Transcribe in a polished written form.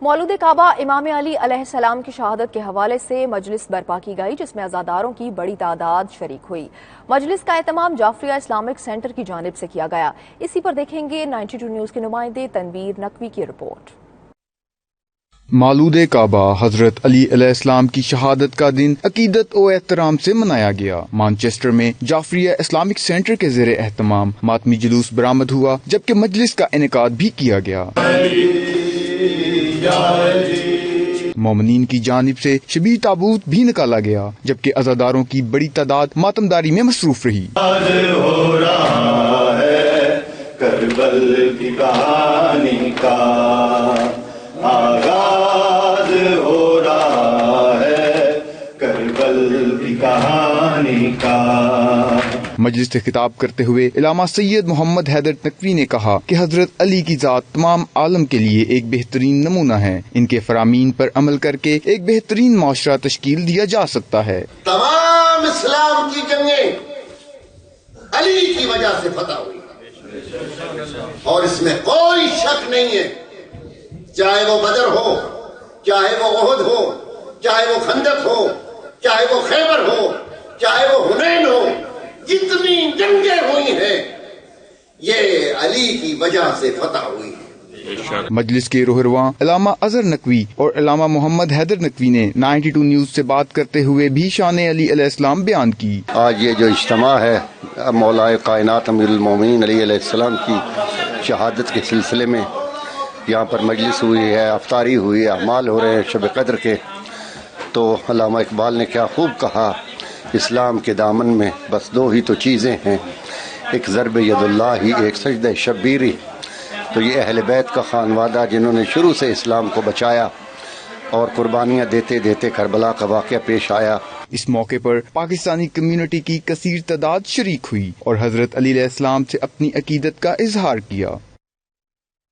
مولود کعبہ امام علی علیہ السلام کی شہادت کے حوالے سے مجلس برپا کی گئی، جس میں عزاداروں کی بڑی تعداد شریک ہوئی۔ مجلس کا اہتمام جعفریہ اسلامک سینٹر کی جانب سے کیا گیا۔ اسی پر دیکھیں گے 92 نیوز کے نمائندے تنویر نقوی کی رپورٹ۔ مولود کعبہ حضرت علی علیہ السلام کی شہادت کا دن عقیدت و احترام سے منایا گیا۔ مانچسٹر میں جعفریہ اسلامک سینٹر کے زیر اہتمام ماتمی جلوس برآمد ہوا، جبکہ مجلس کا انعقاد بھی کیا گیا۔ مومنین کی جانب سے شبیہ تابوت بھی نکالا گیا، جبکہ عزاداروں کی بڑی تعداد ماتمداری میں مصروف رہی۔ ہو رہا ہے کربل کی کہانی کا آغاز، ہو رہا ہے کربل کی کہانی کا۔ مجلس سے خطاب کرتے ہوئے علامہ سید محمد حیدر نقوی نے کہا کہ حضرت علی کی ذات تمام عالم کے لیے ایک بہترین نمونہ ہے۔ ان کے فرامین پر عمل کر کے ایک بہترین معاشرہ تشکیل دیا جا سکتا ہے۔ تمام اسلام کی جنگیں علی کی وجہ سے فتح ہوئی اور اس میں کوئی شک نہیں ہے، چاہے وہ بدر ہو، چاہے وہ احد ہو، چاہے وہ خندق ہو، چاہے وہ خیبر ہو، چاہے وہ حنین ہو، جتنی جنگیں ہوئی ہیں یہ علی کی وجہ سے فتح ہوئی ہے۔ مجلس کے روحرواں علامہ اظہر نقوی اور علامہ محمد حیدر نقوی نے 92 نیوز سے بات کرتے ہوئے بھی شان علی علیہ السلام بیان کی۔ آج یہ جو اجتماع ہے مولا کائنات امیر المومنین علی علیہ السلام کی شہادت کے سلسلے میں یہاں پر مجلس ہوئی ہے، افطاری ہوئی ہے، اعمال ہو رہے ہیں شب قدر کے، تو علامہ اقبال نے کیا خوب کہا، اسلام کے دامن میں بس دو ہی تو چیزیں ہیں، ایک ضرب ید اللہ ہی، ایک سجدہ شبیری۔ تو یہ اہل بیت کا خانوادہ جنہوں نے شروع سے اسلام کو بچایا اور قربانیاں دیتے دیتے کربلا کا واقعہ پیش آیا۔ اس موقع پر پاکستانی کمیونٹی کی کثیر تعداد شریک ہوئی اور حضرت علی علیہ السلام سے اپنی عقیدت کا اظہار کیا۔